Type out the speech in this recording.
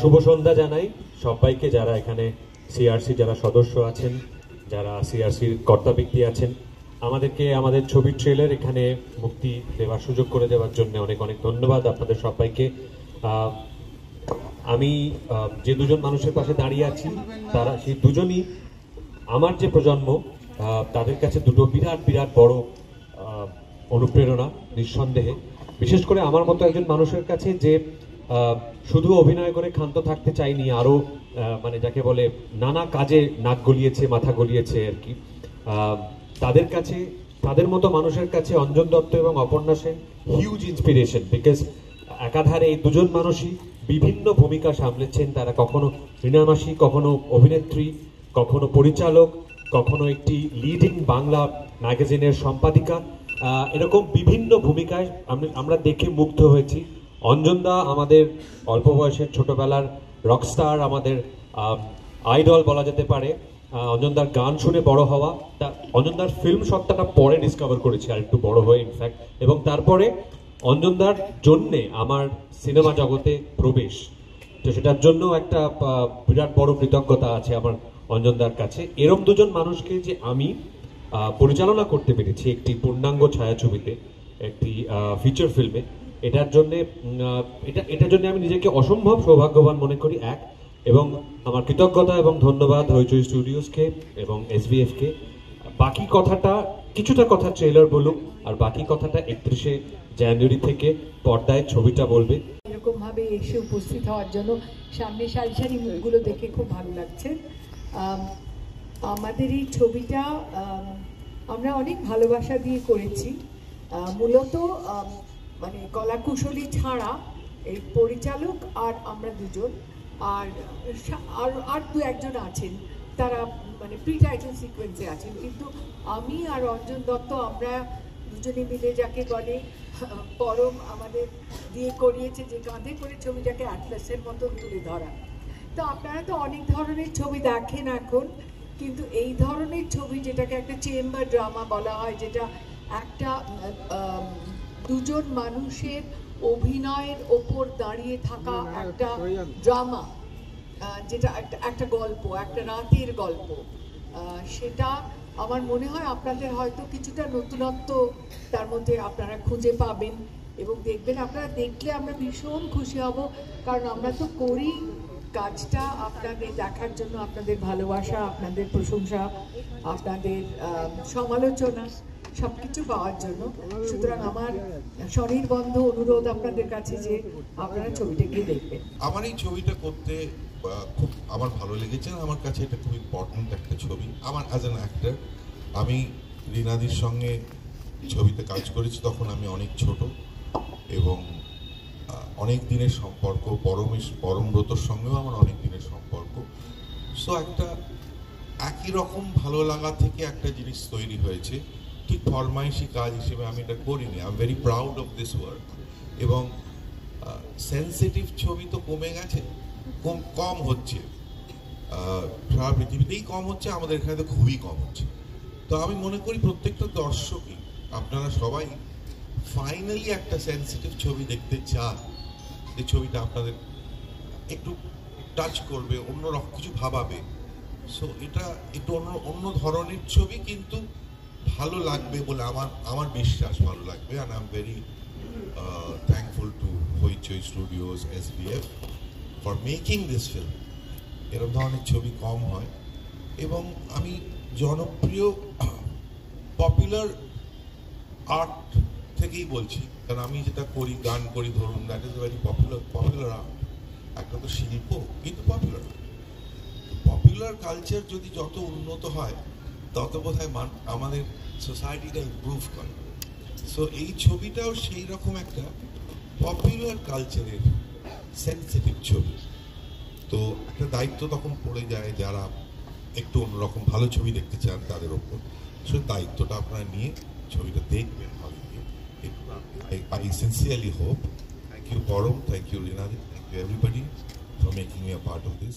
শুভ সন্ধ্যা জানাই সবাইকে, যারা এখানে সিআরসি যারা সদস্য আছেন, যারা সিআরসির কর্তা ব্যক্তি আছেন। আমাদেরকে আমাদের ছবির ট্রেলার এখানে মুক্তি দেওয়ার সুযোগ করে দেওয়ার জন্য অনেক অনেক ধন্যবাদ আপনাদের সবাইকে। আমি যে দুজন মানুষের পাশে দাঁড়িয়ে আছি, তারা সেই দুজনই আমার যে প্রজন্ম, তাদের কাছে দুটো বিরাট বিরাট বড় অনুপ্রেরণা নিঃসন্দেহে। বিশেষ করে আমার মতো একজন মানুষের কাছে যে শুধু অভিনয় করে ক্ষান্ত থাকতে চাইনি, আরও মানে যাকে বলে নানা কাজে নাক গলিয়েছে, মাথা গলিয়েছে আর কি। তাদের কাছে, তাদের মতো মানুষের কাছে অঞ্জন দত্ত এবং Aparna Sen huge inspiration. Because একাধারে এই দুজন মানুষই বিভিন্ন ভূমিকা সামলেছেন। তারা কখনো রিনামাসি, কখনো অভিনেত্রী, কখনো পরিচালক, কখনো একটি লিডিং বাংলা ম্যাগাজিনের সম্পাদিকা। এরকম বিভিন্ন ভূমিকায় আমরা দেখে মুগ্ধ হয়েছি। অঞ্জনদা আমাদের অল্প বয়সের ছোটবেলার রকস্টার, আমাদের আইডল বলা যেতে পারে। অঞ্জনদার গান শুনে বড় হওয়া, তা অঞ্জনদার ফিল্ম সত্তাটা পরে ডিসকভার করেছি আর একটু বড় হয়ে ইনফ্যাক্ট। এবং তারপরে অঞ্জনদার জন্যে আমার সিনেমা জগতে প্রবেশ, তো সেটার জন্য একটা বিরাট বড় কৃতজ্ঞতা আছে আমার অঞ্জনদার কাছে। এরম দুজন মানুষকে যে আমি পরিচালনা করতে পেরেছি একটি পূর্ণাঙ্গ ছায়াছবিতে, একটি ফিচার ফিল্মে, এটার জন্য আমি নিজেকে অসম্ভব সৌভাগ্যবান মনে করি এক। এবং আমার কৃতজ্ঞতা এবং ধন্যবাদ হইচই স্টুডিওসকে এবং এসবিএফকে। বাকি কথাটা, কিছুটা কথা ট্রেলার বলুক, আর বাকি কথাটা 31শে জানুয়ারি থেকে পর্দায় ছবিটা বলবে। এরকম ভাবে এসে উপস্থিত হওয়ার জন্য, সামনে সারি সারি মুখগুলো দেখে খুব ভালো লাগছে। আমাদের এই ছবিটা আমরা অনেক ভালোবাসা দিয়ে করেছি। মূলত মানে কলাকুশলী ছাড়া এই পরিচালক আর আমরা দুজন, আর আর দু একজন আছেন, তারা মানে প্রি টাইটেল সিকোয়েন্সে আছেন, কিন্তু আমি আর অঞ্জন দত্ত আমরা দুজনে মিলে যাকে বলে পরম আমাদের দিয়ে করিয়েছে যে কাঁধে করে ছবিটাকে অ্যাটলাসের মতন তুলে ধরা। তো আপনারা তো অনেক ধরনের ছবি দেখেন এখন, কিন্তু এই ধরনের ছবি যেটাকে একটা চেম্বার ড্রামা বলা হয়, যেটা একটা দুজন মানুষের অভিনয়ের ওপর দাঁড়িয়ে থাকা একটা ড্রামা, যেটা একটা গল্প, একটা রাতের গল্প, সেটা আমার মনে হয় আপনাদের হয়তো কিছুটা নতুনত্ব তার মধ্যে আপনারা খুঁজে পাবেন এবং দেখবেন। আপনারা দেখলে আমরা ভীষণ খুশি হব, কারণ আমরা তো করি কাজটা আপনাদের দেখার জন্য, আপনাদের ভালোবাসা, আপনাদের প্রশংসা, আপনাদের সমালোচনা সবকিছু পাওয়ার জন্য। সুতরাং আমার স্বনির্বন্ধ অনুরোধ আপনাদের কাছে যে আপনারা ছবিটা গিয়ে দেখবেন। আমার এই ছবিটা করতে খুব আমার ভালো লেগেছে। আমার কাছে এটা খুব ইম্পর্টেন্ট একটা ছবি। আমার অ্যাজ অ্যান অ্যাক্টর, আমি রিনাদির সঙ্গে ছবিতে কাজ করেছি, তখন আমি অনেক ছোট, এবং অনেক দিনের সম্পর্ক। পরমব্রতর সঙ্গেও আমার অনেক দিনের সম্পর্ক। সো একটা একই রকম ভালো লাগা থেকে একটা জিনিস তৈরি হয়েছে। ঠিক ফরমাইশি কাজ হিসেবে আমি এটা করিনি। I am very proud of this work. এবং সেন্সিটিভ ছবি তো কমে গেছে, কম হচ্ছে, সারা পৃথিবীতেই কম হচ্ছে, আমাদের এখানে তো খুবই কম হচ্ছে। তো আমি মনে করি প্রত্যেকটা দর্শকই, আপনারা সবাই ফাইনালি একটা সেন্সিটিভ ছবি দেখতে চান, যে ছবিটা আপনাদের একটু টাচ করবে, অন্যরকম কিছু ভাবাবে। সো এটা একটু অন্য ধরনের ছবি, কিন্তু ভালো লাগবে বলে আমার বিশ্বাস, ভালো লাগবে। And I am very thankful to Hoichoi studios, SBF for making this film. এরকম ধরনের ছবি কম হয়। এবং আমি জনপ্রিয় পপুলার আর্ট থেকেই বলছি, কারণ আমি যেটা করি, গান করি ধরুন, that is very popular art. একটা তো শিল্প, কিন্তু পপুলার কালচার যদি যত উন্নত হয়, তত বোধহয় আমাদের সোসাইটিটা ইমপ্রুভ করে। সো এই ছবিটাও সেই রকম একটা পপুলার কালচারের সেন্সিটিভ ছবি। তো একটা দায়িত্ব তখন পড়ে যায় যারা একটু অন্যরকম ভালো ছবি দেখতে চান তাদের ওপর। সো দায়িত্বটা আপনারা নিয়ে ছবিটা দেখবেন হলে গিয়ে। I sincerely hope. Thank you, Param. Thank you, Rinadi. Thank you, everybody, for making me a part of this.